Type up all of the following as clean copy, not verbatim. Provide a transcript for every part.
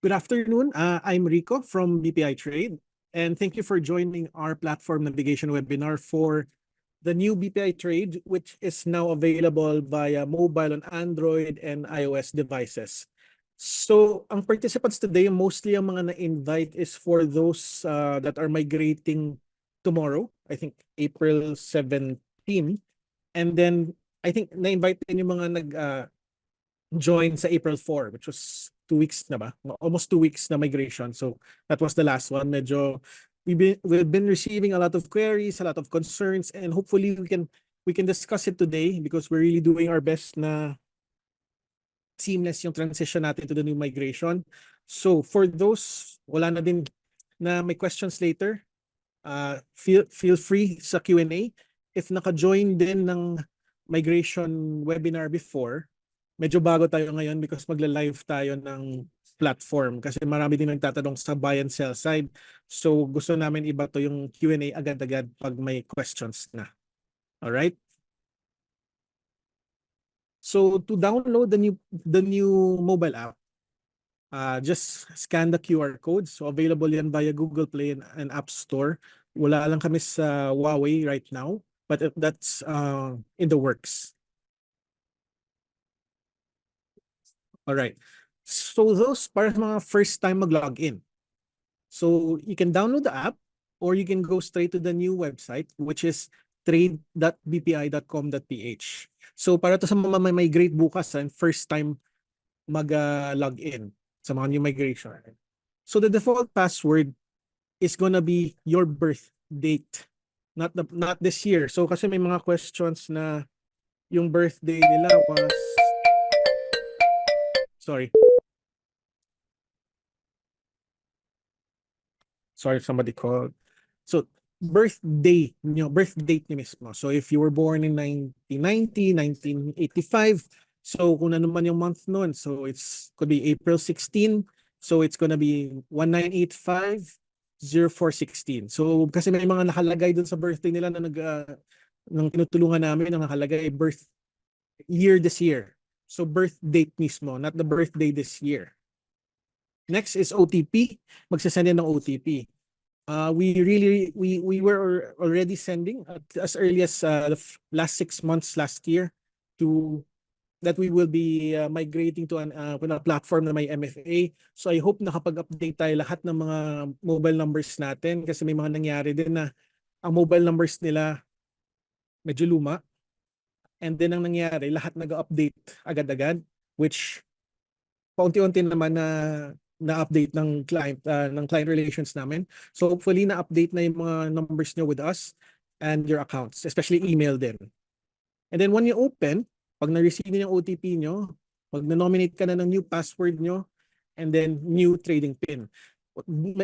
Good afternoon. I'm Rico from BPI Trade, and thank you for joining our platform navigation webinar for the new BPI Trade, which is now available via mobile on Android and iOS devices. So, ang participants today, mostly ang mga na-invite is for those that are migrating tomorrow, I think April 17. And then, I think na-invite din yung mga join sa April 4, which was 2 weeks na ba? Almost 2 weeks na migration. So that was the last one. Medyo we've been receiving a lot of queries, a lot of concerns, and hopefully we can discuss it today because we're really doing our best na seamless yung transition natin to the new migration. So for those wala na din na may questions later, feel free sa Q&A. If naka-join din ng migration webinar before, medyo bago tayo ngayon because magla-live tayo ng platform kasi marami din nagtatanong sa buy and sell side. So gusto namin iba to yung Q&A agad-agad pag may questions na. All right? So to download the new mobile app, just scan the QR code. So available yan via Google Play and App Store. Wala lang kami sa Huawei right now, but that's in the works. All right. So those para sa mga first time mag-login. So you can download the app or you can go straight to the new website, which is trade.bpi.com.ph. So para to sa mga migrate bukas and first time mag-login sa mga new migration. So the default password is gonna be your birth date, not this year. So kasi may mga questions na yung birthday nila was sorry, somebody called. So birthday nyo, birth date nyo mismo. So if you were born in 1990, 1985, so kung ano man yung month nun, so it's could be April 16, so it's gonna be 1985-0416. So kasi may mga nakalagay dun sa birthday nila na nang tinutulungan namin na nakalagay birth year this year. So birth date mismo, not the birthday this year. Next is OTP. Magsasend yan ng OTP. We were already sending as early as the last 6 months last year to that we will be migrating to a platform na may MFA. So I hope nakapag-update tayo lahat ng mga mobile numbers natin kasi may mga nangyari din na ang mobile numbers nila medyo luma. And then ang nangyari, lahat nag-update agad-agad, which paunti-unti naman na-update ng client relations namin. So hopefully na-update na yung mga numbers nyo with us and your accounts, especially email din. And then when you open, pag na-receive yung OTP nyo, pag na-nominate ka na ng new password nyo, and then new trading PIN.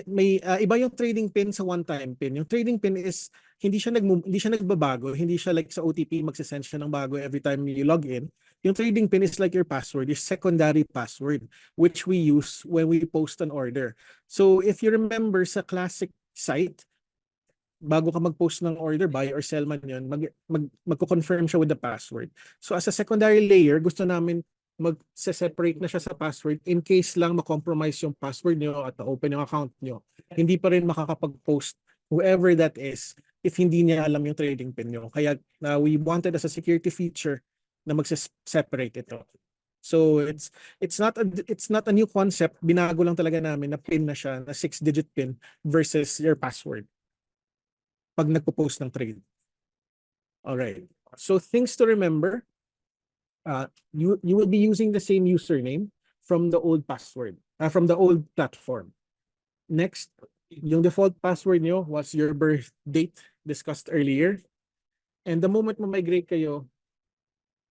May iba yung trading PIN sa one-time PIN. Yung trading PIN is hindi siya nagbabago, hindi siya like sa OTP magsasend siya ng bago every time you log in. Yung trading PIN is like your password, your secondary password, which we use when we post an order. So if you remember sa classic site, bago ka mag-post ng order, buy or sell man yun, magko-confirm siya with the password. So as a secondary layer, gusto namin mag-separate na siya sa password in case lang ma-compromise yung password nyo at open yung account nyo. Hindi pa rin makakapag-post whoever that is if hindi niya alam yung trading pin nyo. Kaya we wanted as a security feature na mag-separate ito. So it's not a new concept, binago lang talaga namin na pin na siya, na 6-digit pin versus your password pag nagpo-post ng trade. All right. So things to remember, you will be using the same username from the old password, from the old platform. Next, yung default password nyo was your birth date discussed earlier. And the moment ma-migrate kayo,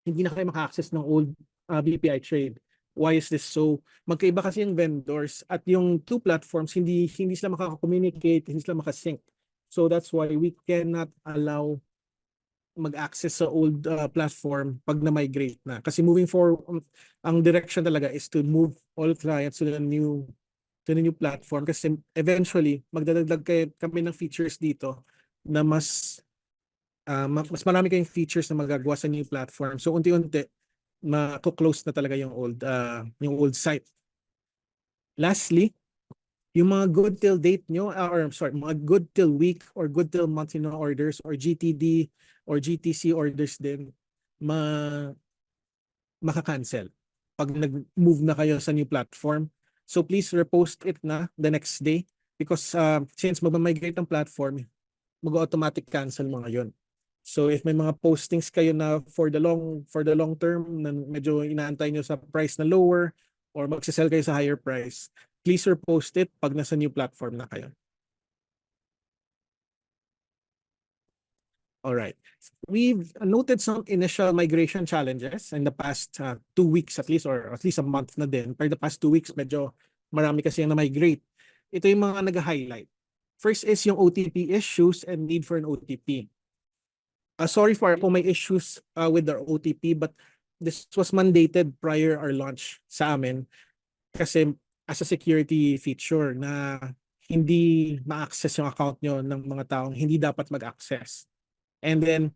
hindi na kayo maka-access ng old BPI Trade. Why is this so? Magkaiba kasi yung vendors at yung two platforms, hindi sila makaka-communicate, hindi sila makasync. So that's why we cannot allow mag-access sa old platform pag na-migrate na. Kasi moving forward, ang direction talaga is to move all clients to the new platform kasi eventually magdadagdag kami ng features dito na mas marami kayong features na magagawa sa new platform. So unti-unti ma-close na talaga yung old site. Lastly, yung mga good till date nyo, or sorry, mga good till week or good till month orders or GTD or GTC orders din, maka-cancel pag nag-move na kayo sa new platform. So please repost it na the next day because since mag-migrate ang platform, mag-automatic cancel mga yon. So if may mga postings kayo na for the long term na medyo inaantay nyo sa price na lower or magsisell kayo sa higher price, please repost it pag nasa new platform na kayo. All right. We've noted some initial migration challenges in the past 2 weeks at least, or at least a month na din. For the past 2 weeks, medyo marami kasi yung na-migrate. Ito yung mga nag-highlight. First is yung OTP issues and need for an OTP. Sorry for kung may issues with the OTP, but this was mandated prior our launch sa amin kasi as a security feature na hindi ma-access yung account nyo ng mga taong hindi dapat mag-access. And then,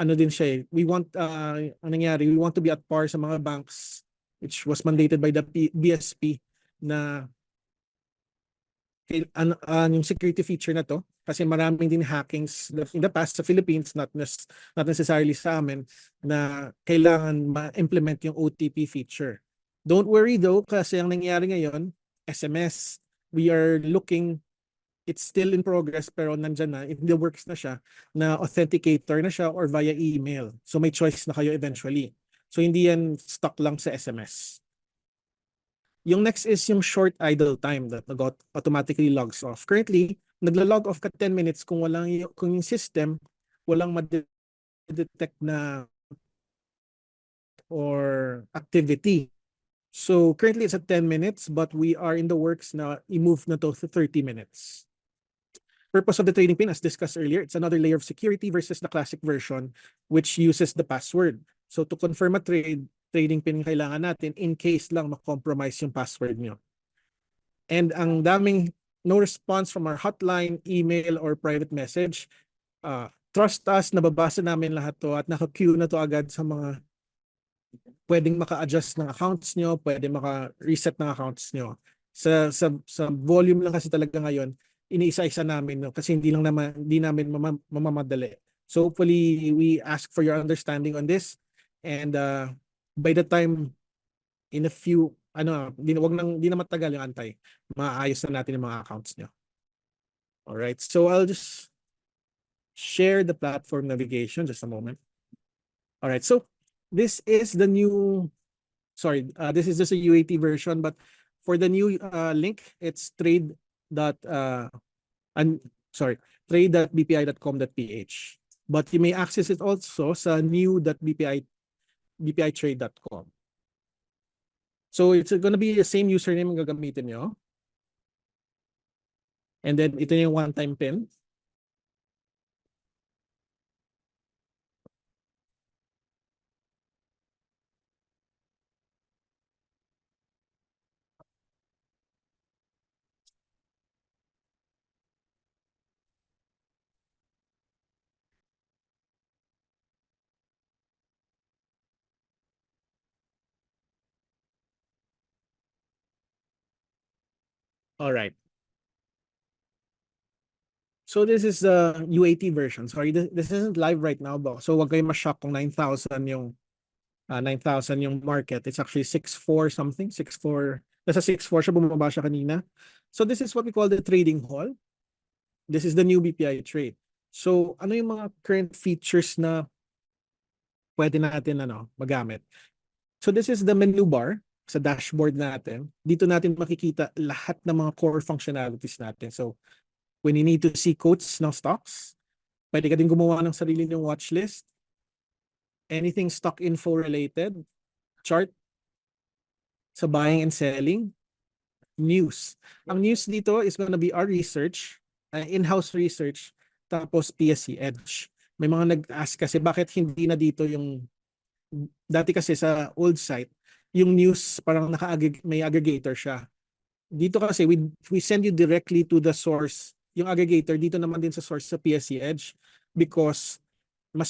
ano din siya we want, ang nangyari, we want to be at par sa mga banks which was mandated by the BSP na yung security feature na to kasi maraming din hackings in the past sa Philippines, not necessarily sa amin, na kailangan ma-implement yung OTP feature. Don't worry though, kasi ang nangyari ngayon, SMS, we are looking, it's still in progress pero nandyan na, in the works na siya, na authenticator na siya or via email. So may choice na kayo eventually. So hindi yan stuck lang sa SMS. Yung next is yung short idle time that automatically logs off. Currently, nagla-log off ka 10 minutes kung kung yung system walang ma-detect na or activity. So currently it's at 10 minutes but we are in the works na i-move na to 30 minutes. Purpose of the trading pin, as discussed earlier, it's another layer of security versus the classic version which uses the password. So to confirm a trading pin kailangan natin in case lang ma-compromise yung password nyo. And ang daming no response from our hotline, email, or private message. Trust us, nababasa namin lahat to at naka-queue na to agad sa mga pwedeng maka-adjust ng accounts nyo, pwedeng maka-reset ng accounts nyo. Sa volume lang kasi talaga ngayon, iniisa-isa namin no? Kasi hindi namin mamamadali. So hopefully we ask for your understanding on this and by the time in a few di na matagal yung antay, maayos na natin yung mga accounts nyo. All right, so I'll just share the platform navigation just a moment. All right, so this is the new, this is just a UAT version, but for the new link, it's trade.bpi.com.ph. But you may access it also sa new.bpitrade.com. So it's going to be the same username ang gagamitin nyo. And then ito yung one-time pin. All right. So this is the UAT version. Sorry, this isn't live right now, but so wag kayo ma-shock kung 9,000 yung 9,000 yung market. It's actually 6,4 something, 6,4. Nasa 6,4 siya, bumaba siya kanina. So this is what we call the trading hall. This is the new BPI trade. So ano yung mga current features na pwede natin magamit? So this is the menu bar sa dashboard natin. Dito natin makikita lahat ng mga core functionalities natin. So when you need to see quotes ng stocks, pwede ka din gumawa ng sarili ng watch list. Anything stock info related, chart sa buying and selling, news. Ang news dito is going to be our research, in-house research, tapos PSE Edge. May mga nag-ask kasi bakit hindi na dito yung, dati kasi sa old site, yung news parang may aggregator siya. Dito kasi we send you directly to the source. Yung aggregator dito naman din sa source sa PSE Edge because mas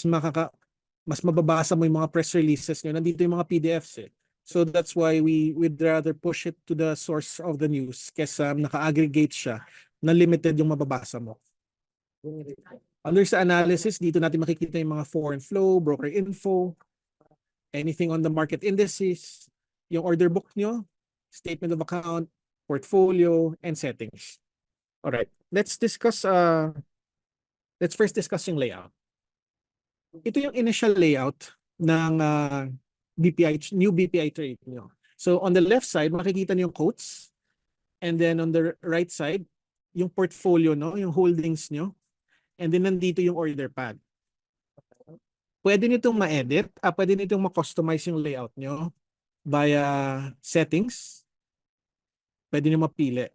mababasa mo yung mga press releases nyo. Nandito yung mga PDFs eh. So that's why we'd rather push it to the source of the news kesa naka-aggregate siya na limited yung mababasa mo. Under sa analysis, dito natin makikita yung mga foreign flow, broker info, anything on the market indices, yung order book nyo, statement of account, portfolio, and settings. All right, let's first discuss yung layout. Ito yung initial layout ng new BPI trade nyo. So on the left side, makikita niyo yung quotes. And then on the right side, yung portfolio, no? Yung holdings nyo. And then nandito yung order pad. Pwede nyo itong ma-edit. Pwede nyo itong ma-customize yung layout nyo via settings. Pwede nyo mapili.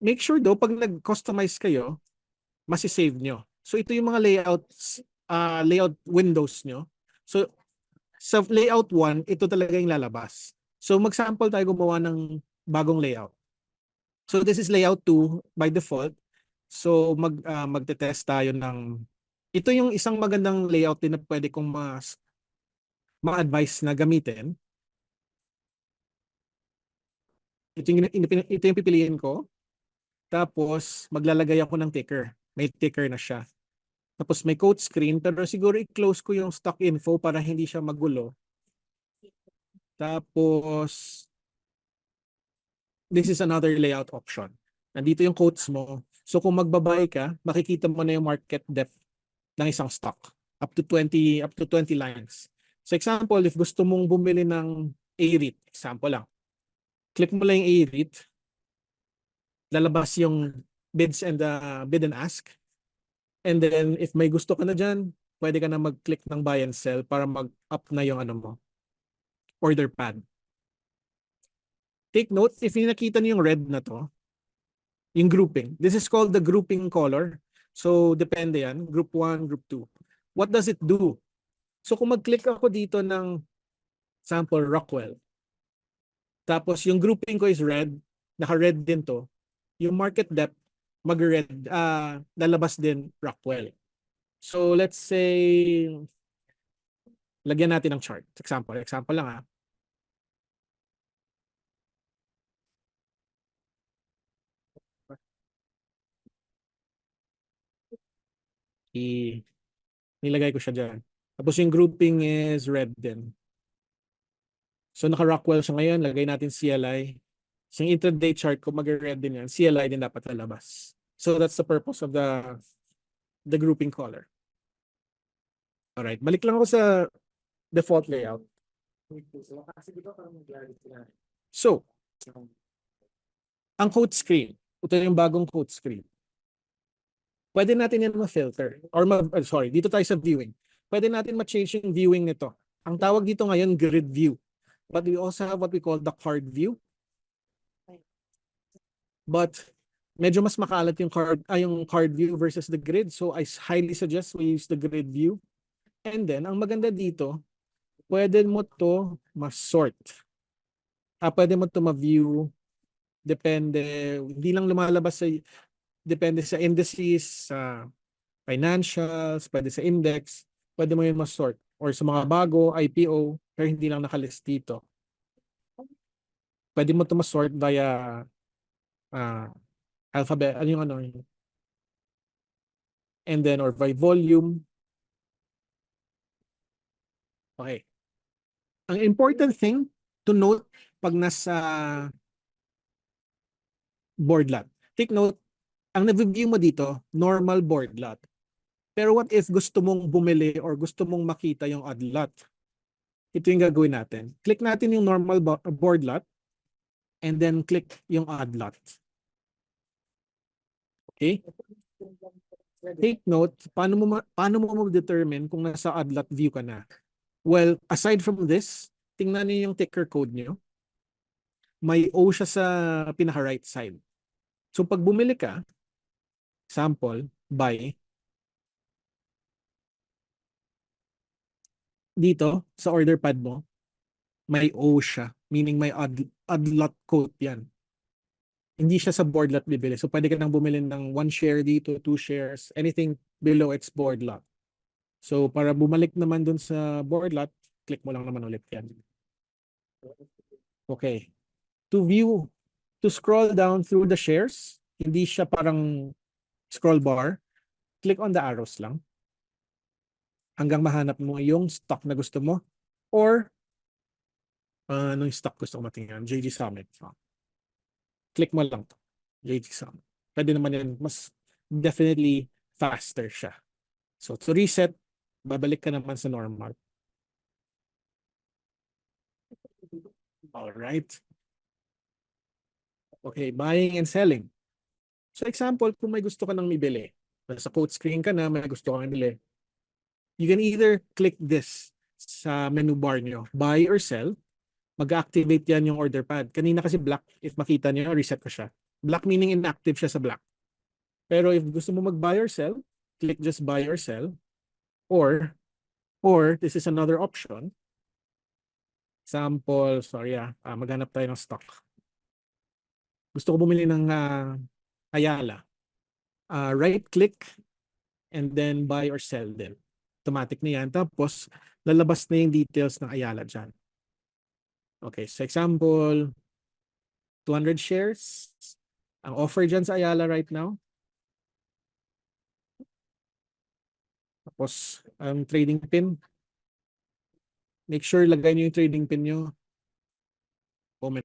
Make sure though, pag nag-customize kayo, masisave nyo. So ito yung mga layout windows nyo. So sa layout 1, ito talaga yung lalabas. So mag-sample tayo gumawa ng bagong layout. So this is layout 2 by default. So magte-test tayo ng ito yung isang magandang layout din na pwede kong ma-advise na gamitin. Ito yung pipiliin ko. Tapos maglalagay ako ng ticker. May ticker na siya. Tapos may quote screen, pero siguro i-close ko yung stock info para hindi siya magulo. Tapos, this is another layout option. Nandito yung quotes mo. So kung magbabay ka, makikita mo na yung market depth ng isang stock. Up to 20 lines. So example, if gusto mong bumili ng A-REIT, example lang. Click mo lang yung A-REIT. Lalabas yung bid and ask. And then, if may gusto ka na dyan, pwede ka na mag-click ng buy and sell para mag-up na yung order pad. Take note, if nakita niyo yung red na to, yung grouping. This is called the grouping color. So, depende yan. Group 1, Group 2. What does it do? So, kung mag-click ako dito ng sample Rockwell, tapos yung grouping ko is red, naka-red din to, yung market depth, mag-red, lalabas din Rockwell. So let's say, lagyan natin ng chart. Example lang . Nilagay ko siya dyan. Tapos yung grouping is red din. So naka-Rockwell siya ngayon, lagay natin CLI. So yung intraday chart ko, mag-red din yan. CLI din dapat lalabas. So that's the purpose of the grouping color. Alright, balik lang ako sa default layout. So, ang quote screen. Ito yung bagong quote screen. Pwede natin yan ma-filter. Dito tayo sa viewing. Pwede natin ma-change yung viewing nito. Ang tawag dito ngayon, grid view. But we also have what we call the card view. But medyo mas makalat yung card view versus the grid. So I highly suggest we use the grid view. And then, ang maganda dito, pwede mo to ma-sort. Pwede mo to ma-view. Depende, hindi lang lumalabas depende sa indices, sa financials, pwede sa index, pwede mo yun ma-sort. Or sa mga bago, IPO, pero hindi lang nakalist dito. Pwede mo to ma-sort via alphabet, and then, or by volume. Okay. Ang important thing to note pag nasa board lot. Take note, ang na-view mo dito, normal board lot. Pero what if gusto mong bumili or gusto mong makita yung odd lot? Ito yung gagawin natin. Click natin yung normal board lot and then click yung odd lot. Okay? Take note, paano mo determine kung nasa odd lot view ka na? Well, aside from this, tingnan niyo yung ticker code niyo. May O siya sa pinaka-right side. So pag bumili ka, sample, buy, dito sa order pad mo, may O siya. Meaning may odd lot code yan. Hindi siya sa board lot bibili. So pwede ka nang bumili ng 1 share dito, 2 shares, anything below its board lot. So para bumalik naman dun sa board lot, click mo lang naman ulit yan. Okay. To scroll down through the shares, hindi siya parang scroll bar. Click on the arrows lang hanggang mahanap mo yung stock na gusto mo or anong stock gusto ko matingnan? JD Summit. Click mo lang to. JD Summit. Pwede naman yan. Mas definitely faster siya. So to reset, babalik ka naman sa normal. All right. Okay, buying and selling. So example, kung may gusto ka nang ibili, nasa quote screen ka na, may gusto kang ibili, you can either click this sa menu bar nyo, buy or sell. Mag-activate yan yung order pad. Kanina kasi black, if makita nyo, reset ko siya. Black meaning inactive siya sa black. Pero if gusto mo mag-buy or sell, click just buy or sell. Or this is another option. Example, sorry maghanap tayo ng stock. Gusto ko bumili ng Ayala. Right click and then buy or sell din. Automatic na yan. Tapos, lalabas na yung details ng Ayala dyan. Okay, so example, 200 shares. Ang offer dyan sa Ayala right now. Tapos, ang trading pin. Make sure lagay nyo yung trading pin nyo. Comment.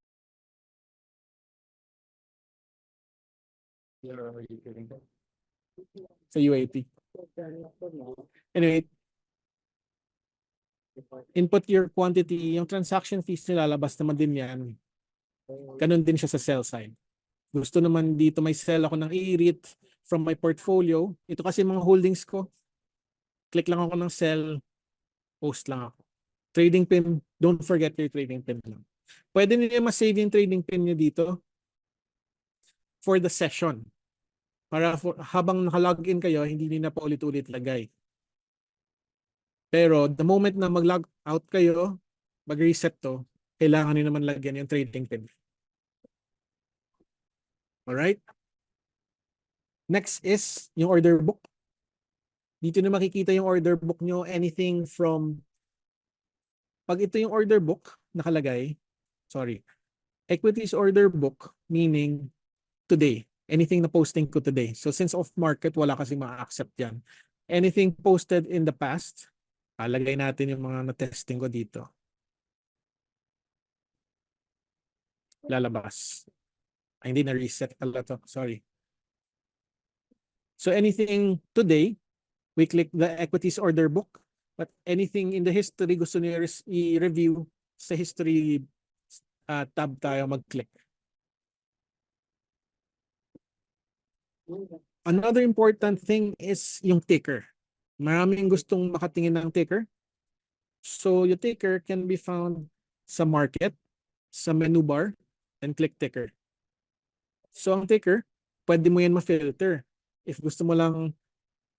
Sa UAT. Anyway, input your quantity. Yung transaction fees nilalabas naman din yan. Ganun din siya sa sell side. Gusto naman dito may sell ako ng i-REIT from my portfolio. Ito kasi mga holdings ko. Click lang ako ng sell. Post lang ako. Trading pin, don't forget your trading pin lang. Pwede niyo ma-save yung trading pin niyo dito for the session. Para habang naka-login kayo, hindi niyo na paulit-ulit lagay. Pero the moment na mag-log out kayo, mag-reset to, kailangan niyo naman lagyan yung trading pin. Alright? Next is yung order book. Dito na makikita yung order book nyo, anything from, pag ito yung order book, nakalagay, sorry, equities order book, meaning today, anything na posting ko today. So since off market, wala kasi ma-accept yan. Anything posted in the past, lagay natin yung mga na-testing ko dito. Lalabas. Ay, hindi na-reset pala to. Sorry. So anything today, we click the equities order book. But anything in the history gusto niyo i-review, sa history tab tayo mag-click. Another important thing is yung ticker. Maraming gustong makatingin ng ticker. So yung ticker can be found sa market, sa menu bar, and click ticker. So ang ticker, pwede mo yan ma-filter. If gusto mo lang,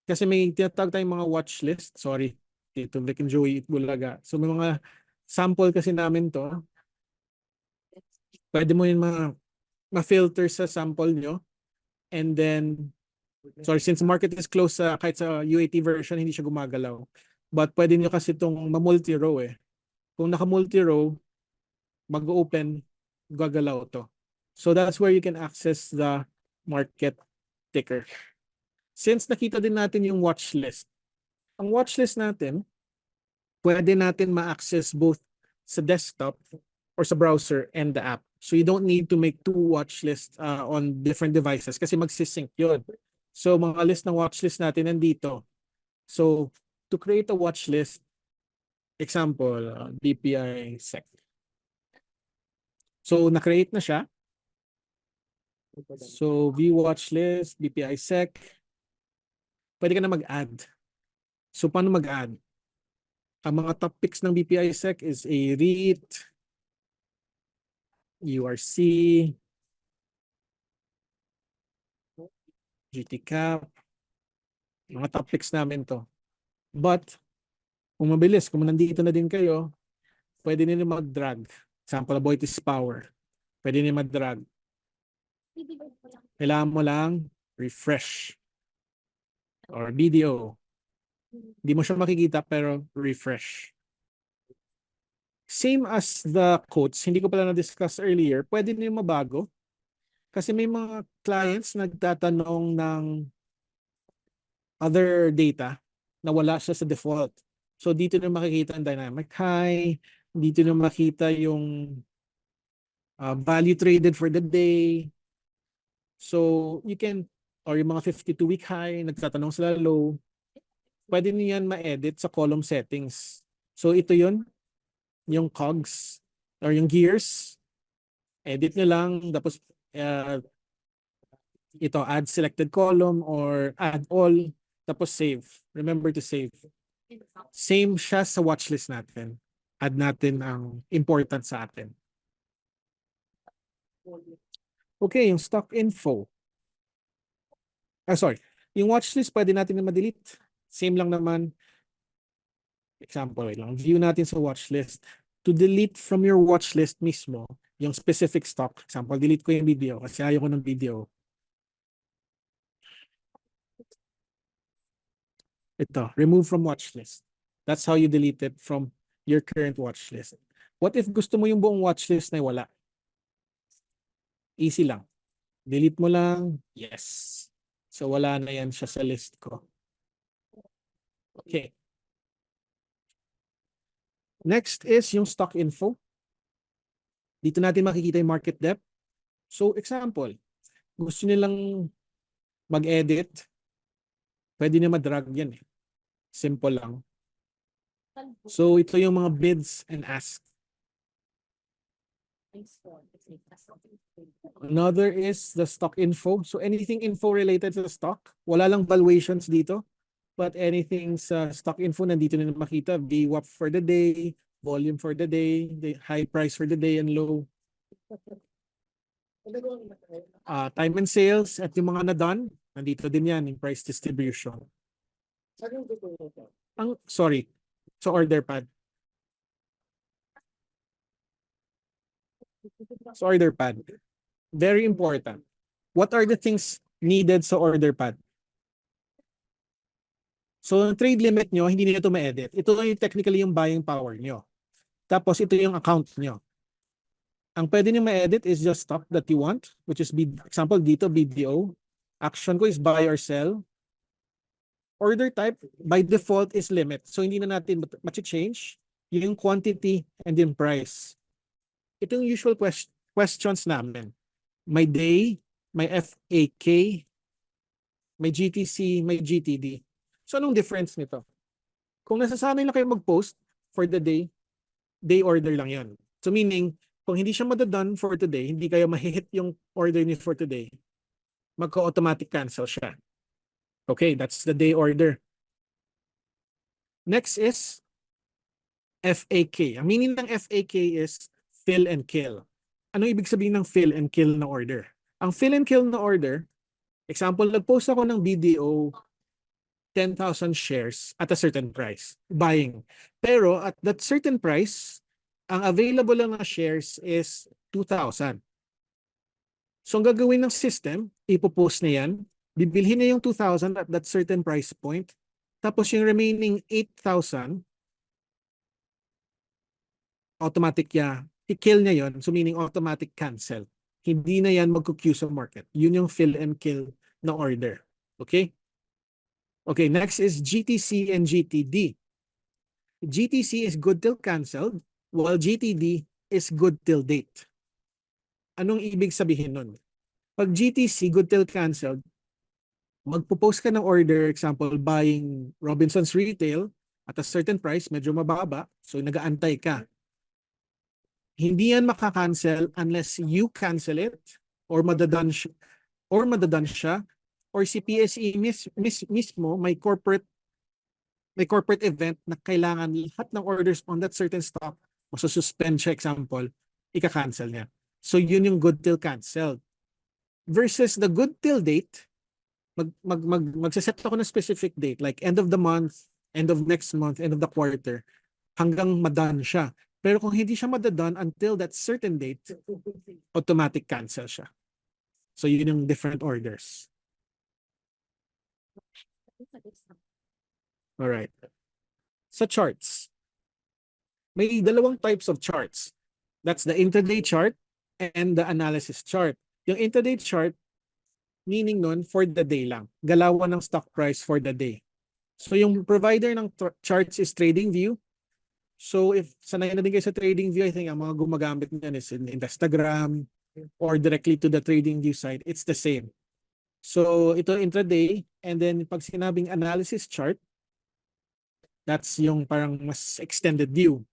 kasi may tinatawag tayong mga watch list. Sorry, Tito Vic and Joey Itbulaga. So may mga sample kasi namin to. Pwede mo yun ma-filter sa sample nyo. And then, sorry, since market is closed kahit sa UAT version, hindi siya gumagalaw. But pwede nyo kasi itong ma-multi-row eh. Kung naka-multi-row, mag-open, gagalaw to. So that's where you can access the market ticker. Since nakita din natin yung watch list, ang watch list natin, pwede natin ma-access both sa desktop or sa browser and the app. So you don't need to make two watch lists on different devices kasi magsisync yun. So mga list ng watch list natin nandito. So to create a watch list, example, BPI SEC. So na-create na siya. So view watch list, BPI SEC. Pwede ka na mag-add. So paano mag-add? Ang mga top picks ng BPI SEC is a REIT, URC, GTCap. Mga top picks namin to. But kung mabilis, kung nandito na din kayo, pwede nyo mag-drag. Example, Aboitiz Power. Pwede nyo mag-drag. Kailangan mo lang refresh or BDO. 'Di mo siya makikita pero refresh. Same as the quotes, hindi ko pala na-discuss earlier, pwede nyo mabago. Kasi may mga clients nagtatanong ng other data na wala siya sa default. So dito na makikita ang dynamic high, dito na makita yung value traded for the day. So you can, or yung mga 52-week high, nagtatanong sila low, pwede niyo yan ma-edit sa column settings. So ito yun, yung cogs or yung gears. Edit nyo lang, tapos ito, add selected column or add all, tapos save. Remember to save. Same siya sa watchlist natin. Add natin ang important sa atin. Okay, yung stock info. Sorry. Yung watchlist, pwede natin na ma-delete. Same lang naman. Example, wait lang. View natin sa watchlist. To delete from your watchlist mismo, yung specific stock. Example, delete ko yung video kasi ayaw ko ng video. Ito, remove from watchlist. That's how you delete it from your current watchlist. What if gusto mo yung buong watchlist na wala? Easy lang. Delete mo lang. Yes. So wala na yan siya sa list ko. Okay. Next is yung stock info. Dito natin makikita yung market depth. So example, gusto nilang mag-edit. Pwede na mag-drag yan eh. Simple lang. So ito yung mga bids and ask. Another is the stock info. So anything info related to the stock. Wala lang valuations dito. But anything sa stock info, nandito na makita. VWAP for the day, volume for the day, the high price for the day and low. Time and sales at yung mga na-done, nandito din yan, yung price distribution. Sorry, so order pad. So order pad. Very important. What are the things needed sa order pad? So ang trade limit nyo, hindi nyo ito ma-edit. Ito yung technically yung buying power nyo. Tapos ito yung account nyo. Ang pwede nyo ma-edit is just stock that you want, which is, example, dito, BDO. Action ko is buy or sell. Order type, by default, is limit. So hindi na natin ma-change yung quantity and yung price. Ito yung usual questions namin. May day, may FAK, may GTC, may GTD. So anong difference nito? Kung nasasanay na kayo mag-post for the day, day order lang yan. So meaning, kung hindi siya madadone for today, hindi kayo mahihit yung order niyo for today, magka-automatic cancel siya. Okay, that's the day order. Next is FAK. Ang meaning ng FAK is fill and kill. Ano ibig sabihin ng fill and kill na order? Ang fill and kill na order, example, nag-post ako ng BDO 10,000 shares at a certain price, buying. Pero at that certain price, ang available lang na shares is 2,000. So ang gagawin ng system, ipopost na yan, bibilhin na yung 2,000 at that certain price point, tapos yung remaining 8,000, automatic i-kill niya yon. So meaning automatic cancel. Hindi na yan mag-queue sa market. Yun yung fill and kill na order. Okay? Okay, next is GTC and GTD. GTC is good till canceled, while GTD is good till date. Anong ibig sabihin nun? Pag GTC, good till canceled, magpo-post ka ng order, example, buying Robinson's Retail at a certain price, medyo mababa, so nag-aantay ka. Hindi yan makakancel unless you cancel it or madadone siya or si PSE mismo may corporate event na kailangan lahat ng orders on that certain stock suspend siya, example, ika-cancel niya. So yun yung good till canceled. Versus the good till date, magsaset ako ng specific date like end of the month, end of next month, end of the quarter hanggang madone siya. Pero kung hindi siya madadone until that certain date, automatic cancel siya. So yun yung different orders. All right. Sa charts. may dalawang types of charts. That's the intraday chart and the analysis chart. Yung intraday chart, meaning nun, for the day lang. Galawan ng stock price for the day. So yung provider ng charts is TradingView. So if sanay na din kayo sa TradingView, I think ang mga gumagamit niyan is in Instagram or directly to the TradingView site. It's the same. So ito intraday, and then pag sinabing analysis chart, that's yung parang mas extended view.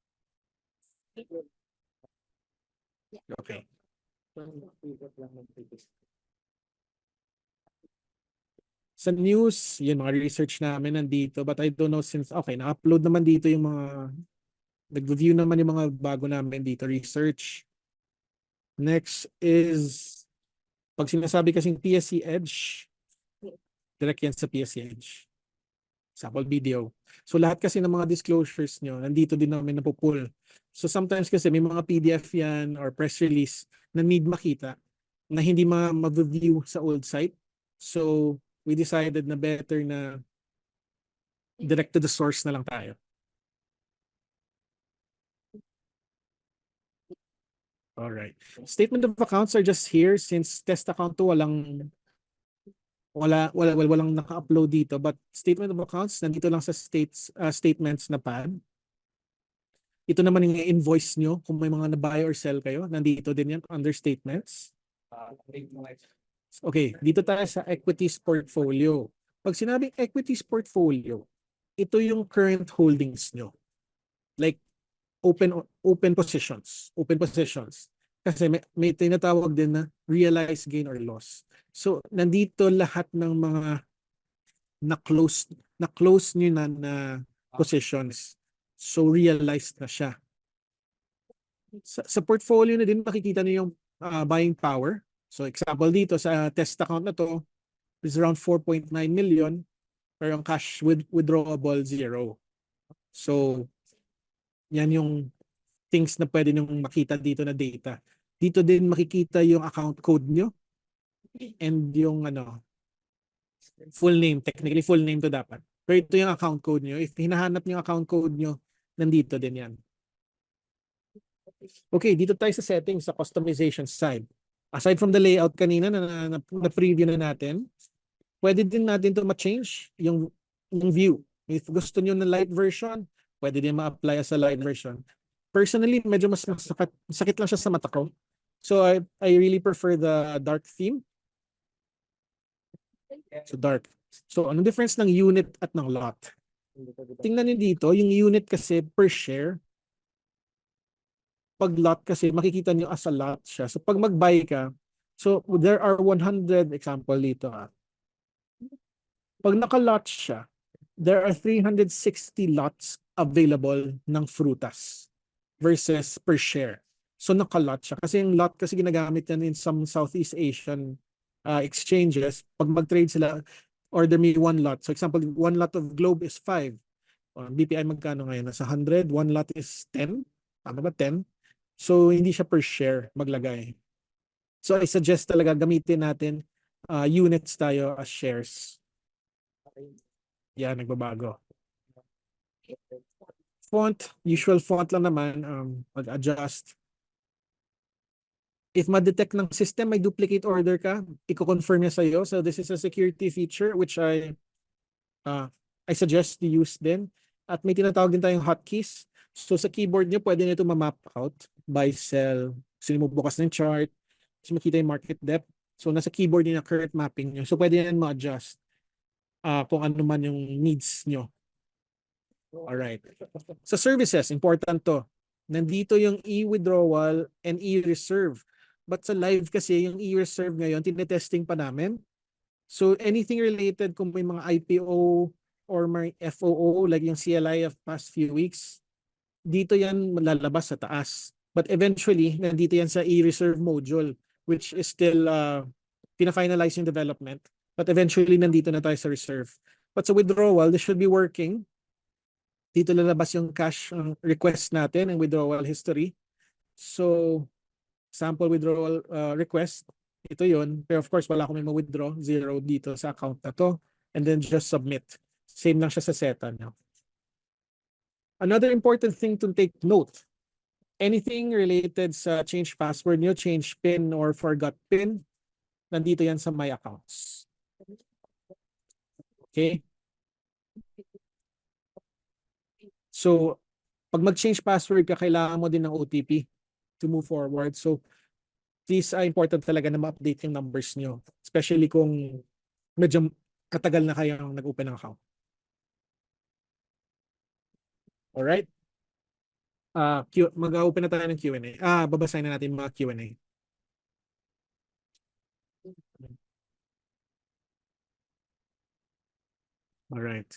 Okay. Sa news, yun mga research namin nandito, but I don't know since, okay, na-upload naman dito yung mga, nag-review naman yung mga bago namin dito, research. Next is, pag sinasabi kasing PSC Edge, direct yan sa PSC Edge. Sample video. So lahat kasi ng mga disclosures nyo, nandito din namin napupull. So sometimes kasi may mga PDF yan or press release na need makita na hindi ma-view sa old site. So we decided na better na direct to the source na lang tayo. Alright. Statement of accounts are just here since test account to walang naka-upload dito, but statement of accounts nandito lang sa statements na pad. Ito naman yung invoice nyo kung may mga na-buy or sell kayo, nandito din yan under statements. Okay, dito tayo sa equities portfolio. Pag sinabing equities portfolio, ito yung current holdings nyo. Like open positions. Kasi may tinatawag din na realized gain or loss. So, nandito lahat ng mga na-close nyo na positions. So, realized na siya. Sa portfolio na din, makikita nyo yung buying power. So, example dito, sa test account na to, is around 4.9 million, pero yung cash withdrawable, 0. So, yan yung things na pwede nyo makita dito na data. Dito din makikita yung account code nyo and yung full name, technically full name to dapat. Pero ito yung account code nyo. If hinahanap nyo yung account code nyo, nandito din yan. Okay, dito tayo sa settings, sa customization side. Aside from the layout kanina na preview na natin, pwede din natin to ma-change yung view. If gusto nyo na light version, pwede din ma-apply as a light version. Personally, medyo mas sakit lang siya sa mata ko. So I really prefer the dark theme. So dark. So anong difference ng unit at ng lot? Tingnan niyo dito, yung unit kasi per share. Pag lot kasi makikita niyo as a lot siya. So pag mag-buy ka, so there are 100 example dito. Pag naka-lot siya, there are 360 lots available ng frutas versus per share. So naka-lot siya. Kasi yung lot kasi ginagamit yan in some Southeast Asian exchanges. Pag mag-trade sila, order me 1 lot. So example, 1 lot of Globe is 5. BPI magkano ngayon? Nasa 100. 1 lot is 10. Tama ba? 10. So hindi siya per share maglagay. So I suggest talaga gamitin natin units tayo as shares. Yan, nagbabago. Font, usual font lang naman, mag-adjust. If ma-detect ng system may duplicate order ka, i-confirm niya sa'yo. So this is a security feature which I suggest you use din. At may tinatawag din tayong hotkeys. So sa keyboard niyo, pwede nito ma-map out, buy, sell. So mo bukas ng chart, so makita yung market depth. So nasa keyboard niyo na current mapping niyo. So pwede yan ma-adjust kung ano man yung needs niyo. Alright. Sa services, important to. Nandito yung e-withdrawal and e-reserve. But sa live kasi, yung e-reserve ngayon, tinetesting pa namin. So anything related kung may mga IPO or may FOO, like yung CLI of past few weeks, dito yan malalabas sa taas. But eventually, nandito yan sa e-reserve module, which is still pina-finalize yung development. But eventually, nandito na tayo sa reserve. But sa withdrawal, this should be working. Dito lalabas yung cash request natin and withdrawal history. So, sample withdrawal request, ito yun. Pero of course, wala akong may ma-withdraw. 0 dito sa account na to. And then just submit. Same lang siya sa SETA. No? Another important thing to take note, anything related sa change password nyo, change PIN, or forgot PIN, nandito yan sa My Accounts. Okay? So, pag mag-change password ka, kailangan mo din ng OTP to move forward. So, these are important talaga na ma-update yung numbers nyo. Especially kung medyo katagal na kayong nag-open ng account. Alright? Mag-open na tayo ng Q&A. Babasahin na natin mga Q&A. Alright.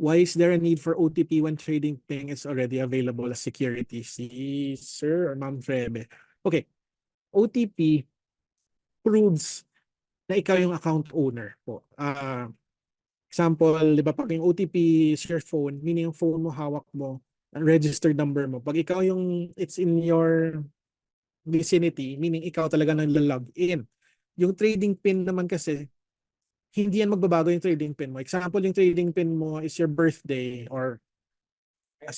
Why is there a need for OTP when trading ping is already available as security? Si Sir or Ma'am Frebe. Okay. OTP proves na ikaw yung account owner po. Example, di ba, pag yung OTP is your phone, meaning yung phone mo, hawak mo, ang registered number mo. Pag ikaw yung, it's in your vicinity, meaning ikaw talaga nang-log in. Yung trading pin naman kasi, hindi yan magbabago yung trading pin mo. Example, yung trading pin mo is your birthday or a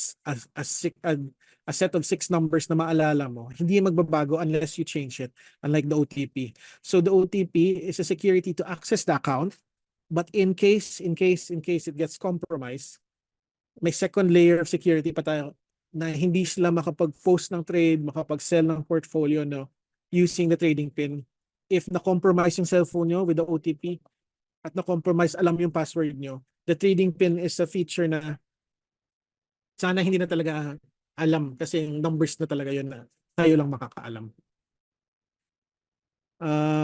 set of 6 numbers na maalala mo. Hindi yan magbabago unless you change it, unlike the OTP. So the OTP is a security to access the account, but in case it gets compromised, may second layer of security pa tayo na hindi sila makapag-post ng trade, makapag-sell ng portfolio no, using the trading pin. If na-compromise yung cellphone nyo with the OTP at na-compromise, alam yung password nyo, the trading pin is a feature na sana hindi na talaga alam kasi yung numbers na talaga yun na tayo lang makakaalam.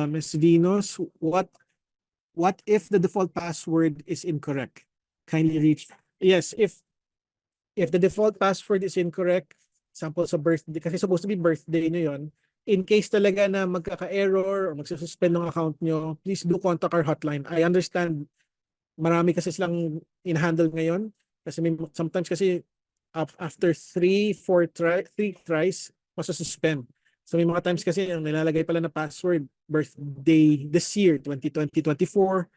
Ms. Venus, what if the default password is incorrect? Kindly reach. Yes, if the default password is incorrect, sample sa birthday, kasi supposed to be birthday nyo yun, in case talaga na magkaka-error or magsususpend ng account nyo, please do contact our hotline. I understand marami kasi silang in-handle ngayon kasi sometimes kasi after 3 tries, masususpend. So may mga times kasi ang nilalagay pala na password, birthday this year, 2020-2024.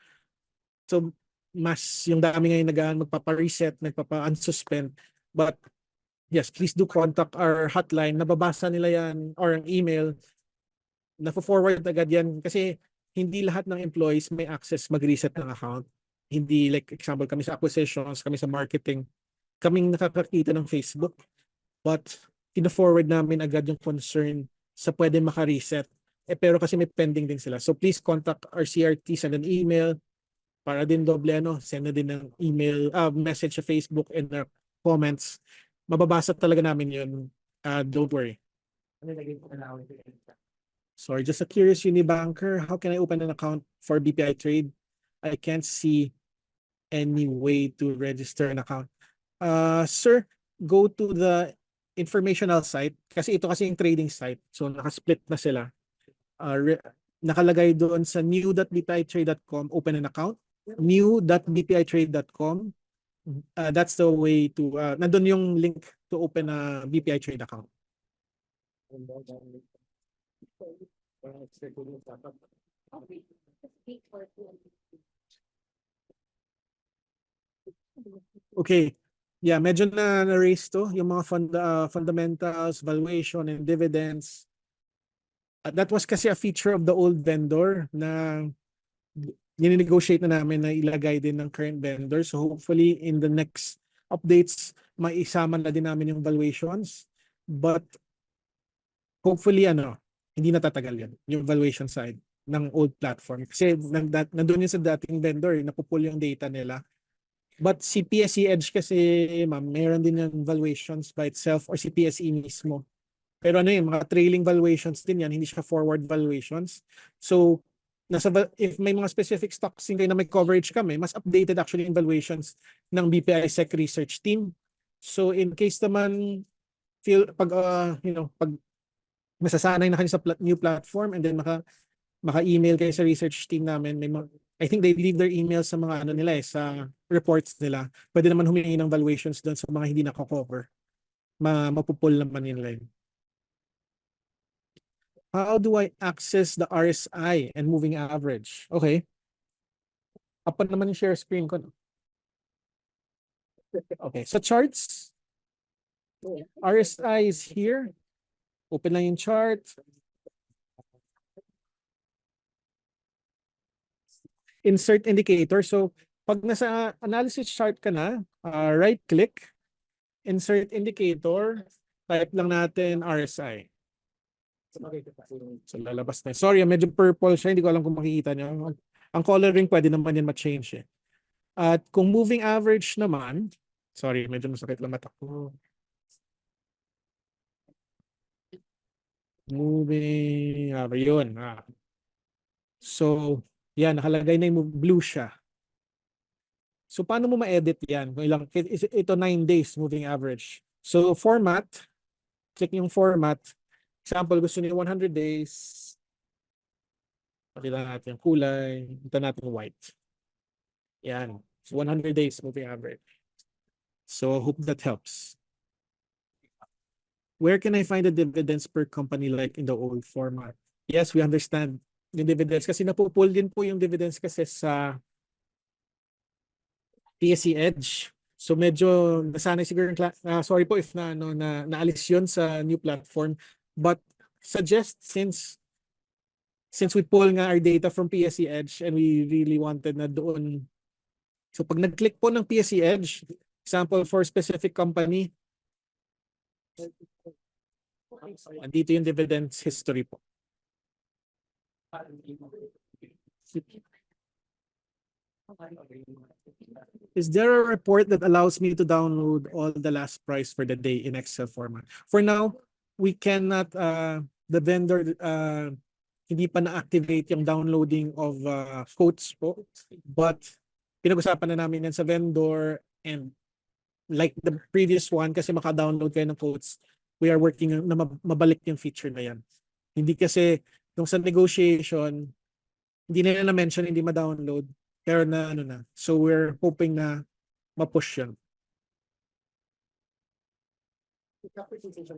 So mas yung dami ngayon magpapa-reset, nagpapa-unsuspend. But yes, please do contact our hotline. Nababasa nila yan or ang email. Na-forward agad yan kasi hindi lahat ng employees may access mag-reset ng account. Hindi like example kami sa acquisitions, kami sa marketing, kaming nakakakita ng Facebook. But ina-forward namin agad yung concern sa pwede maka-reset. Pero kasi may pending din sila. So please contact our CRT, send an email para din doble send na din ng email, message sa Facebook and comments. Mababasa talaga namin yun. Don't worry. Sorry, just a curious Unibanker. How can I open an account for BPI Trade? I can't see any way to register an account. Sir, go to the informational site kasi ito kasi yung trading site. So naka-split na sila. Nakalagay doon sa new.bpitrade.com, open an account. new.bpitrade.com. That's the way to, nandun yung link to open a BPI Trade account. Okay. Yeah, medyo na-raise to yung mga fundamentals, valuation, and dividends. That was kasi a feature of the old vendor na nini-negotiate na namin na ilagay din ng current vendor. So hopefully in the next updates, maisama na din namin yung valuations. But hopefully hindi natatagal yan, yung valuation side ng old platform. Kasi nandun yun sa dating vendor, napupul yung data nila. But si PSE Edge kasi, ma'am, meron din yung valuations by itself or si PSE mismo. Pero mga trailing valuations din yan, hindi siya forward valuations. So, if may mga specific stocks kayo na may coverage kami, mas updated actually yung valuations ng BPI Sec Research Team. So, in case naman, pag masasanay na kayo sa new platform and then maka-email kayo sa research team namin, I think they leave their emails sa mga nila sa reports nila. Pwede naman humingi ng valuations doon sa mga hindi nako-cover. Mapupul naman nila yun. How do I access the RSI and moving average? Okay. Up naman yung share screen ko. Okay. Sa charts, RSI is here. Open lang yung chart. Insert indicator. So pag nasa analysis chart ka na, right click, insert indicator, type lang natin RSI. So lalabas na. Sorry, medyo purple siya. Hindi ko alam kung makikita niyo. Ang coloring pwede naman yan ma-change eh. At kung moving average naman, sorry, medyo masakit lang mata ko. Moving average, yun. So, yan, nakalagay na yung blue siya. So, paano mo ma-edit yan? Ito 9 days moving average. So, format, click yung format. Example, gusto niyo 100 days. Pakita natin yung kulay. Ito natin white. Yan. So, 100 days moving average. So, hope that helps. Where can I find the dividends per company like in the old format? Yes, we understand yung dividends kasi napupull din po yung dividends kasi sa PSE Edge. So medyo nasanay siguro sorry po if naalis yun sa new platform, but suggest since we pull nga our data from PSE Edge and we really wanted na doon. So pag nag-click po ng PSE Edge, example for specific company, andito yung dividends history po. Is there a report that allows me to download all the last price for the day in Excel format? For now, we cannot, the vendor, hindi pa na-activate yung downloading of quotes po. But pinag-usapan na namin yan sa vendor, and like the previous one, kasi maka-download kayo ng quotes, we are working na mabalik yung feature na yan. Hindi kasi, nung sa negotiation, hindi na na-mention, hindi ma-download, pero na. So we're hoping na ma-push yun.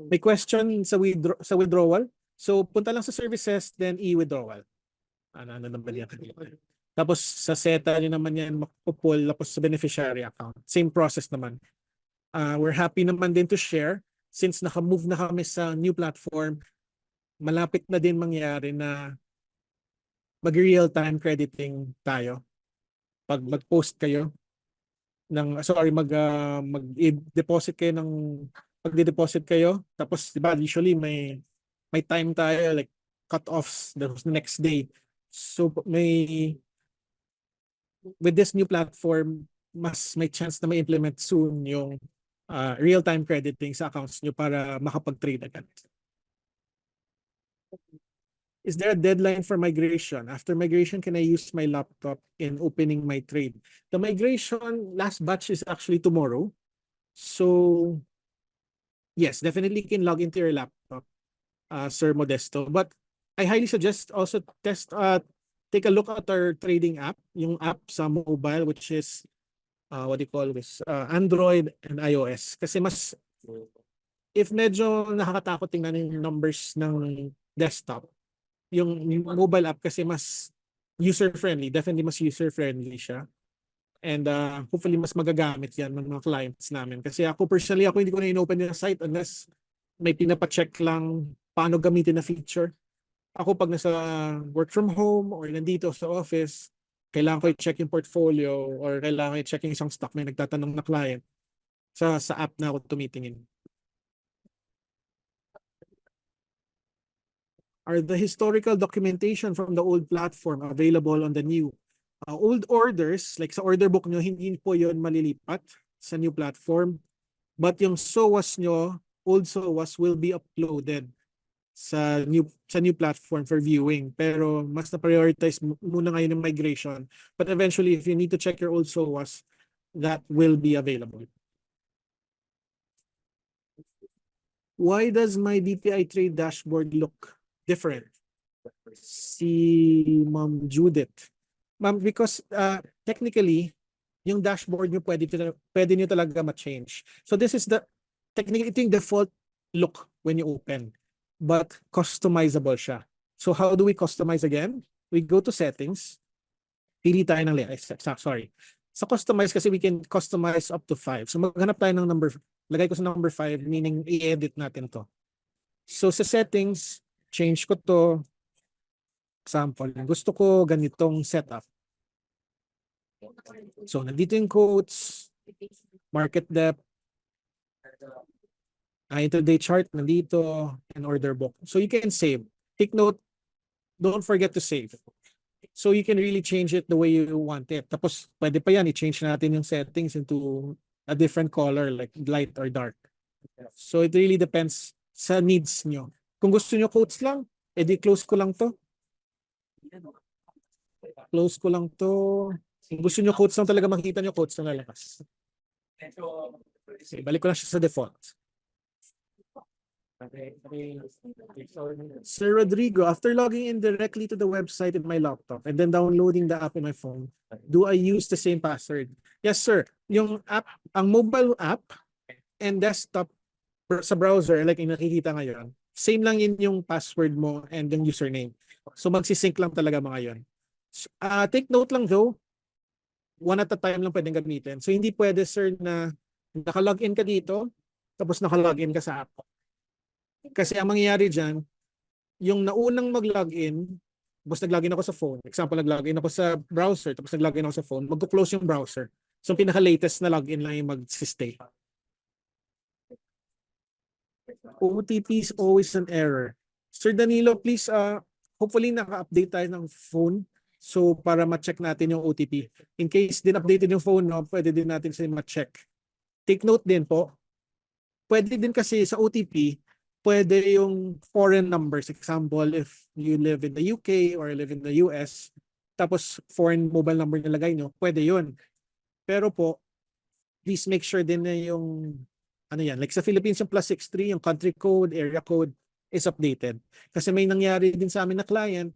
May question sa withdrawal. So punta lang sa services, then e-withdrawal. Ano naman yan? Tapos sa SETA nyo naman yan makupull, tapos sa beneficiary account. Same process naman. We're happy naman din to share since naka-move na kami sa new platform. Malapit na din mangyari na mag-real-time crediting tayo. Pag mag-post kayo mag-deposit kayo ng pag-deposit kayo, tapos diba usually may time tayo like cut-offs the next day. So with this new platform, mas may chance na ma-implement soon yung real-time crediting sa accounts nyo para makapag-trade agad. Is there a deadline for migration? After migration, can I use my laptop in opening my trade? The migration last batch is actually tomorrow. So yes, definitely can log into your laptop, Sir Modesto. But I highly suggest also take a look at our trading app, yung app sa mobile, which is what do you call this? Android and iOS. Kasi if medyo nakakatakot tingnan yung numbers ng desktop, yung mobile app kasi mas user-friendly. Definitely mas user-friendly siya. And hopefully mas magagamit yan ng mga clients namin. Kasi ako personally, hindi ko na in-open yung site unless may pinapacheck lang paano gamitin na feature. Ako pag nasa work from home or nandito sa office, kailangan ko i-check yung portfolio or kailangan ko i-check yung isang stock may nagtatanong na client. Sa app na ako tumitingin. Are the historical documentation from the old platform available on the new? Old orders, like sa order book nyo, hindi po yun malilipat sa new platform. But yung SOAS nyo, old SOAS will be uploaded sa new platform for viewing. Pero mas na-prioritize muna ngayon ng migration. But eventually, if you need to check your old SOAS, that will be available. Why does my DPI trade dashboard look different? Si Ma'am Judith. Ma'am, because technically, yung dashboard nyo pwede nyo talaga ma-change. So this is technically ito yung default look when you open. But customizable siya. So how do we customize again? We go to settings. Pili tayo ng layer. Sorry. Sa customize kasi we can customize up to 5. So maghanap tayo ng number lagay ko sa number 5, meaning i-edit natin to. So sa settings, change ko to. Example, gusto ko ganitong setup. So nandito yung quotes, market depth, intraday chart nandito, and order book. So you can save. Take note, don't forget to save. So you can really change it the way you want it. Tapos pwede pa yan, i-change natin yung settings into a different color like light or dark. So it really depends sa needs nyo. Kung gusto nyo quotes lang, edi close ko lang to. Close ko lang to. Kung gusto nyo quotes lang talaga makita nyo, quotes na lalabas. Okay, balik ko lang siya sa default. Sir Rodrigo, after logging in directly to the website in my laptop and then downloading the app in my phone, do I use the same password? Yes, sir. Yung app, ang mobile app and desktop sa browser, like yung nakikita ngayon, same lang yun yung password mo and yung username. So magsisync lang talaga mga yun. Take note lang though, one at a time lang pwedeng gamitin. So hindi pwede, sir, na naka-login ka dito, tapos naka-login ka sa app. Kasi ang mangyayari dyan, yung naunang mag-login, tapos nag-login ako sa phone. Example, nag-login ako sa browser, tapos nag-login ako sa phone, mag-close yung browser. So pinaka-latest na login lang yung mag-stay. OTP is always an error. Sir Danilo, please, hopefully naka-update tayo ng phone. So para ma-check natin yung OTP. In case din updated yung phone, no, pwede din natin siya ma-check. Take note din po, pwede din kasi sa OTP, pwede yung foreign numbers. Example, if you live in the UK or live in the US, tapos foreign mobile number nilagay nyo, pwede yun. Pero po, please make sure din na yung, ano yan, like sa Philippines yung +63, yung country code, area code is updated. Kasi may nangyari din sa amin na client,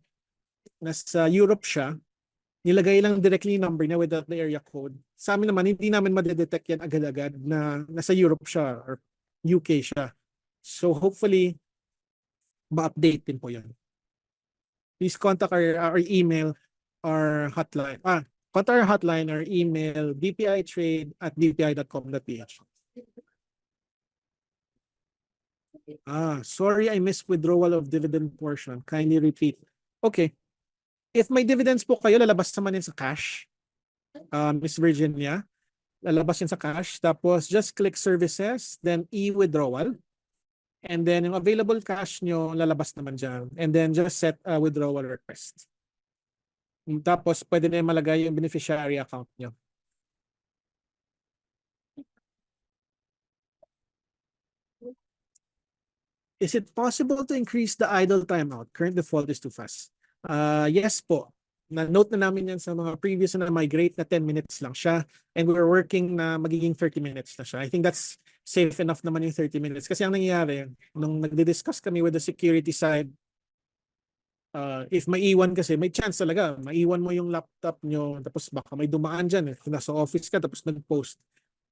nasa Europe siya, nilagay lang directly number niya without the area code. Sa amin naman, hindi namin madedetect yan agad-agad na nasa Europe siya or UK siya. So hopefully, ma-update din po yan. Please contact our email, our hotline. Contact our hotline or email bpitrade@bpi.com.ph. Sorry, I missed withdrawal of dividend portion. Kindly repeat. Okay. If may dividends po kayo, lalabas naman yan sa cash. Miss Virginia, lalabas yan sa cash. Tapos just click services, then e-withdrawal. And then yung available cash nyo, lalabas naman dyan. And then just set a withdrawal request. Tapos pwede na yung malagay yung beneficiary account nyo. Is it possible to increase the idle timeout? Current default is too fast. Yes po. Na-note na namin yan sa mga previous na migrate na 10 minutes lang siya. And we're working na magiging 30 minutes na siya. I think that's safe enough naman yung 30 minutes. Kasi ang nangyayari, nung nagdi-discuss kami with the security side, if maiwan kasi, may chance talaga. Maiwan mo yung laptop nyo, tapos baka may dumaan dyan. If nasa office ka, tapos nag-post.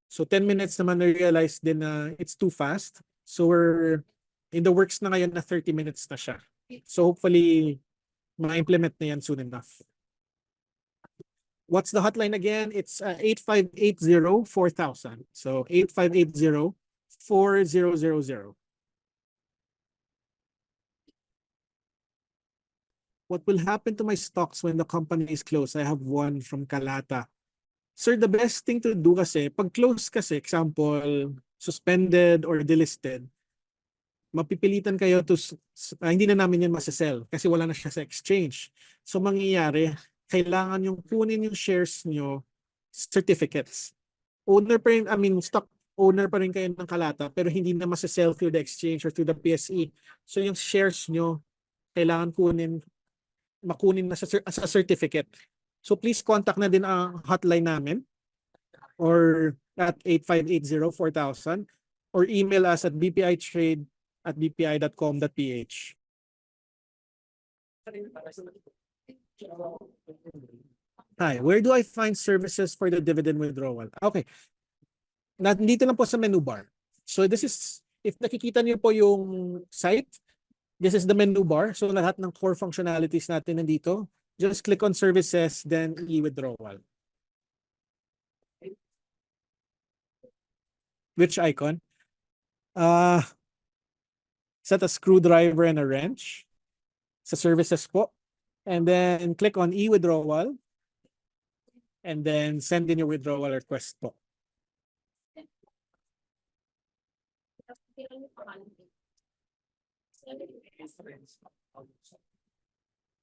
So 10 minutes naman na-realize din na it's too fast. So we're in the works na ngayon na 30 minutes na siya. So hopefully, ma-implement na yan soon enough. What's the hotline again? It's 8580-4000. So 8580-4000. What will happen to my stocks when the company is closed? I have one from Kalata. Sir, the best thing to do kasi, pag close kasi, example, suspended or delisted, mapipilitan kayo to, hindi na namin yan masasell kasi wala na siya sa exchange. So mangyayari, kailangan yung kunin yung shares nyo, certificates. Owner pa rin, stock owner pa rin kayo ng Kalata pero hindi na masasell through the exchange or through the PSE. So yung shares nyo, kailangan makunin na sa certificate. So please contact na din ang hotline namin or at 8580-4000 or email us at bpitrade@bpi.com.ph. Hi, where do I find services for the dividend withdrawal? Okay. Nandito lang po sa menu bar. So this is, if nakikita niyo po yung site, this is the menu bar. So lahat ng core functionalities natin nandito. Just click on services, then e-withdrawal. Which icon? set a screwdriver and a wrench sa services po. And then click on e-withdrawal. And then send in your withdrawal request po.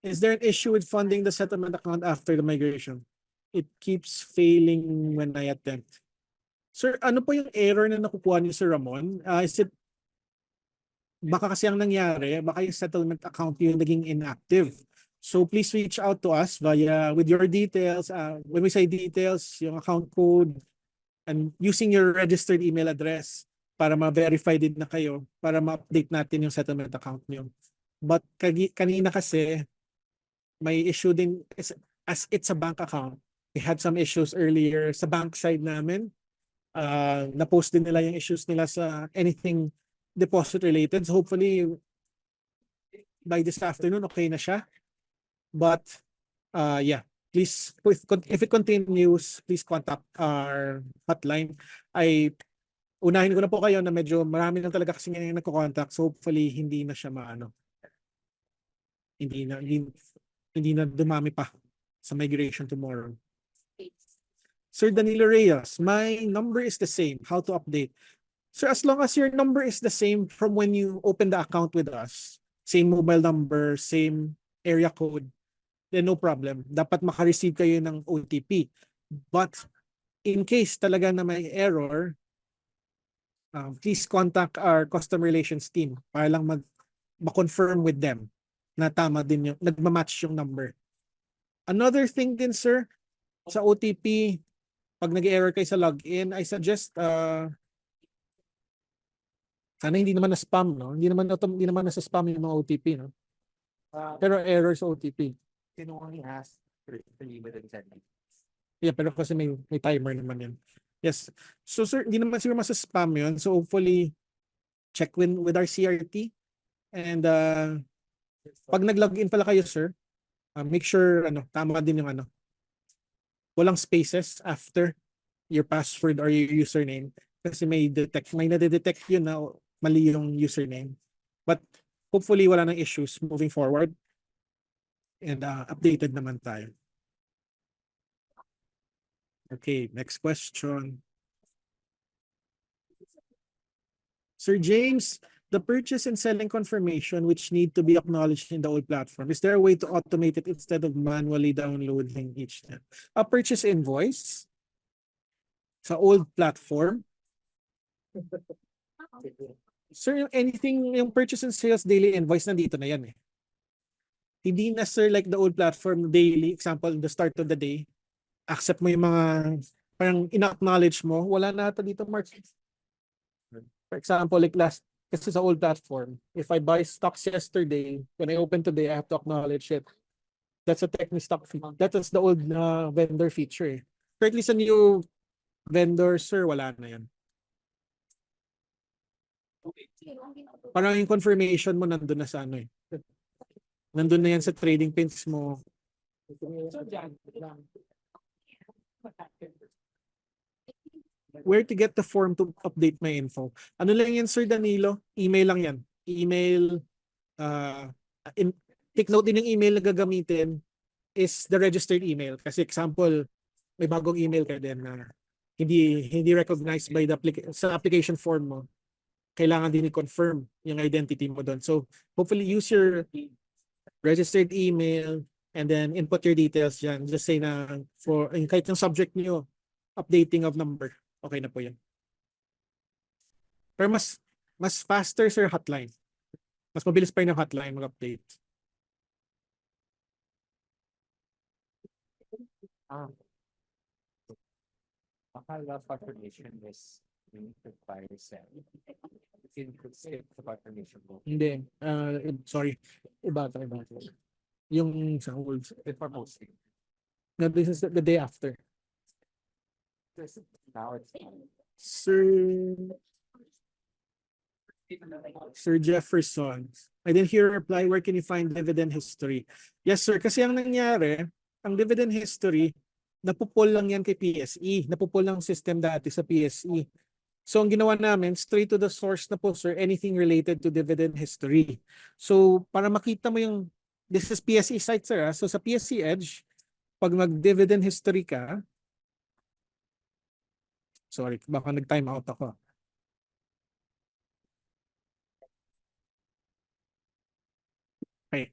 Is there an issue with funding the settlement account after the migration? It keeps failing when I attempt. Sir, ano po yung error na nakukuha niyo, Sir Ramon? Is it baka kasi ang nangyari, baka yung settlement account yung naging inactive. So please reach out to us via with your details. When we say details, yung account code, and using your registered email address para ma-verify din na kayo, para ma-update natin yung settlement account niyo. But kanina kasi, may issue din, as it's a bank account, we had some issues earlier sa bank side namin. Na-post din nila yung issues nila sa anything deposit related. So hopefully, by this afternoon, okay na siya. But, yeah, please, if it continues, please contact our hotline. Unahin ko na po kayo na medyo marami na talaga kasi ngayon nagko-contact. So hopefully, hindi na siya hindi na dumami pa sa migration tomorrow. Sir Danilo Reyes, my number is the same. How to update? Sir, as long as your number is the same from when you open the account with us, same mobile number, same area code, then no problem. Dapat makareceive kayo ng OTP. But in case talaga na may error, please contact our customer relations team para lang ma-confirm with them na tama din yung, nagmamatch yung number. Another thing din, sir, sa OTP, pag nag-error kayo sa login, I suggest, sana hindi naman na spam, no? Hindi naman nasa spam yung mga OTP, no? Pero error sa OTP. Can only ask for limited settings. Yeah, pero kasi may timer naman yan. Yes. So sir, hindi naman siguro masa-spam yun. So hopefully, check with our CRT. And pag nag-login pala kayo, sir, make sure tama din yung walang spaces after your password or your username. Kasi may nade-detect yun na mali yung username. But hopefully wala nang issues moving forward. And updated naman tayo. Okay, next question. Sir James, the purchase and selling confirmation which need to be acknowledged in the old platform, is there a way to automate it instead of manually downloading each time? A purchase invoice sa old platform. Sir, yung purchase and sales daily invoice, nandito na yan eh. Hindi na, sir, like the old platform daily, example, the start of the day, accept mo yung mga, parang ina-acknowledge mo, wala na ata dito, Mark. For example, like kasi sa old platform, if I buy stocks yesterday, when I open today, I have to acknowledge it. That's a technical stock fee. That is the old vendor feature. Currently sa new vendor, sir, wala na yan. Parang yung confirmation mo nandun na sa nandun na yan sa trading pins mo. Where to get the form to update my info? Ano lang yan, Sir Danilo? Email lang yan. Email. Take note din yung email na gagamitin is the registered email. Kasi example, may bagong email ka din na hindi recognized by the sa application form mo. Kailangan din i-confirm yung identity mo doon. So hopefully use your registered email and then input your details dyan. Just say na for kahit yung subject niyo, updating of number. Okay na po yan. Pero mas faster, sir, hotline. Mas mabilis pa yung hotline mag-update. Akala confirmation is require set. You could skip the confirmation book. Hindi. Sorry. Iba. Yung sa old. Before posting. No, this is the day after. Now it's Sir Jefferson, I didn't hear a reply. Where can you find dividend history? Yes, sir. Kasi ang nangyari, ang dividend history, napupol lang yan kay PSE. Napupol lang system dati sa PSE. So ang ginawa namin, straight to the source na po, sir, anything related to dividend history. So para makita mo yung, this is PSE site, sir. So sa PSE Edge, pag mag-dividend history ka, sorry, baka nag-time out ako. Okay.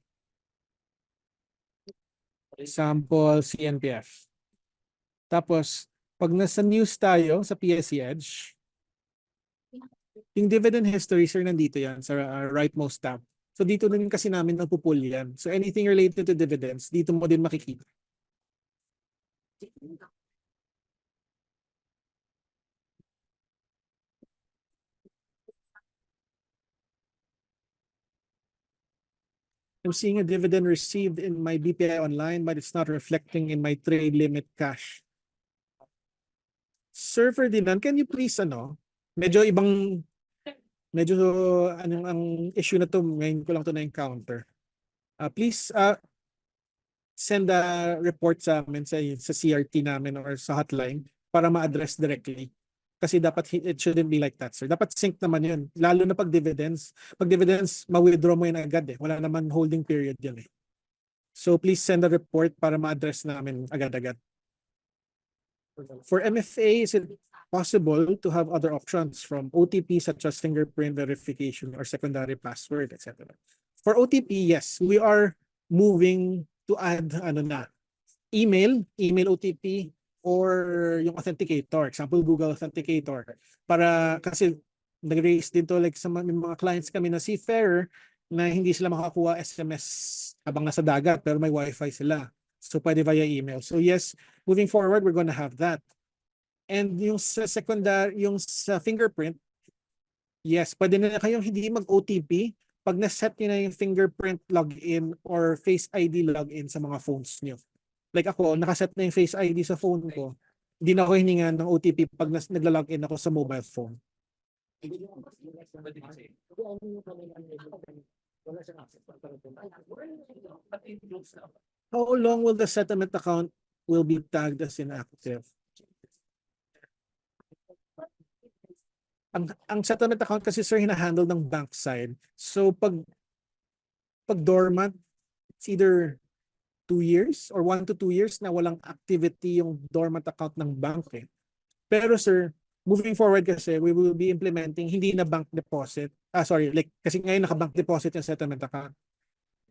Sample CNPF. Tapos, pag nasa news tayo sa PSE Edge, yung dividend history, sir, nandito yan sa rightmost tab. So dito din kasi namin napupull yan. So anything related to dividends, dito mo din makikita. I'm seeing a dividend received in my BPI online, but it's not reflecting in my trade limit cash. Sir Ferdinand, can you please, medyo ibang, medyo, anong ang issue na to, ngayon ko lang to na-encounter. Please, send a report sa amin sa CRT namin or sa hotline para ma-address directly. Kasi dapat it shouldn't be like that, sir. Dapat sync naman yun. Lalo na pag dividends. Pag dividends, ma-withdraw mo yun agad eh. Wala naman holding period yun eh. So please send a report para ma-address namin agad-agad. For MFA, is it possible to have other options from OTP such as fingerprint verification or secondary password, etc.? For OTP, yes, we are moving to add email OTP or yung authenticator, example Google Authenticator, para kasi nag-raise din to like sa mga clients kami na seafarer na hindi sila makakuha SMS habang nasa dagat pero may wifi sila. So pwede via email. So yes, moving forward, we're gonna have that. And yung sa secondary, yung sa fingerprint, yes, pwede na kayong hindi mag-OTP pag na-set nyo na yung fingerprint login or Face ID login sa mga phones nyo. Like ako, nakaset na yung Face ID sa phone ko. Hindi na ako hiningan ng OTP pag nagla-login ako sa mobile phone. How long will the settlement account will be tagged as inactive? Ang settlement account kasi, sir, hinahandle ng bank side. So pag dormant, it's either 2 years or 1 to 2 years na walang activity yung dormant account ng bank eh. Pero sir, moving forward kasi, we will be implementing hindi na bank deposit. Like kasi ngayon naka-bank deposit yung settlement account.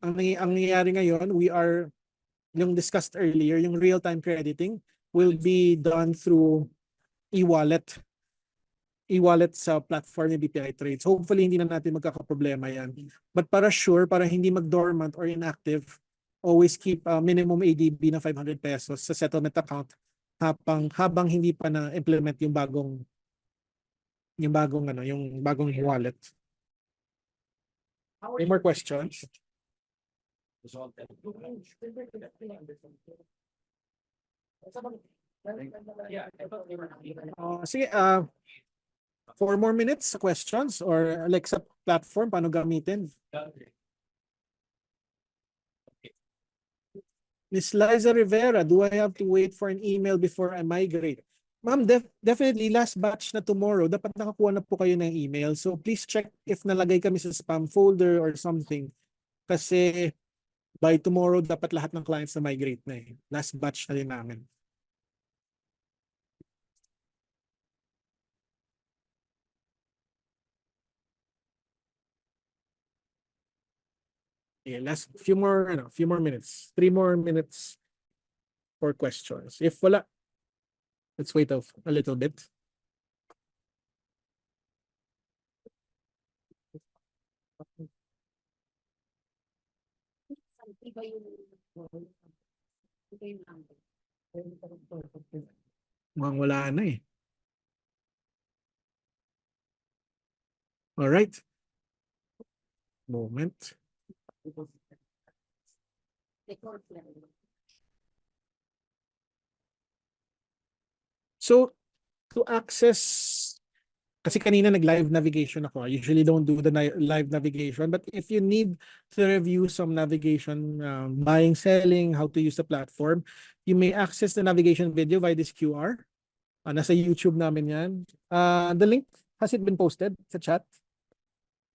Ang nangyayari ngayon, we are, yung discussed earlier, yung real-time crediting will be done through e-wallet sa platform ng BPI Trades. Hopefully, hindi na natin magkakaproblema yan. But para sure, para hindi mag-dormant or inactive, always keep a minimum ADB na 500 pesos sa settlement account habang hindi pa na-implement yung bagong wallet. Any more questions? Sige, 4 more minutes sa questions or like sa platform, paano gamitin? Ms. Liza Rivera, do I have to wait for an email before I migrate? Ma'am, definitely last batch na tomorrow, dapat nakakuha na po kayo ng email. So please check if nalagay kami sa spam folder or something. Kasi by tomorrow, dapat lahat ng clients na migrate na eh. Last batch na din namin. Yeah, last few more minutes. 3 more minutes for questions. If wala, let's wait a little bit. Mukhang wala na eh. All right. Moment. So, to access, kasi kanina nag-live navigation ako. I usually don't do the live navigation. But if you need to review some navigation, buying, selling, how to use the platform, you may access the navigation video via this QR. Nasa YouTube namin yan. The link, has it been posted sa chat?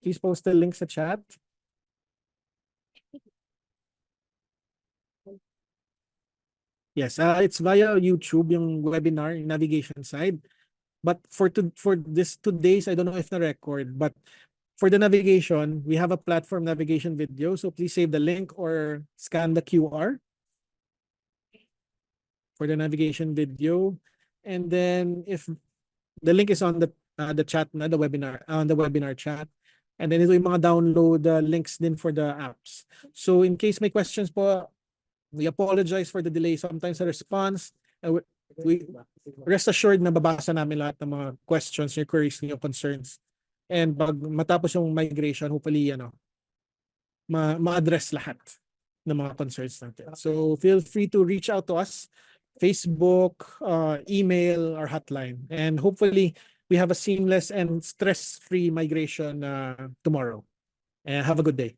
Please post the link sa chat. Yes, it's via YouTube, yung webinar, yung navigation side. But for this 2 days, I don't know if na record, but for the navigation, we have a platform navigation video. So please save the link or scan the QR for the navigation video. And then if the link is on the chat na, the webinar, on the webinar chat. And then ito yung mga download links din for the apps. So in case may questions po, we apologize for the delay sometimes sa response. We rest assured na babasa namin lahat ng mga questions, your queries, your concerns. And pag matapos yung migration, hopefully, ma-address lahat ng mga concerns natin. So feel free to reach out to us, Facebook, email, or hotline. And hopefully, we have a seamless and stress-free migration tomorrow. And have a good day.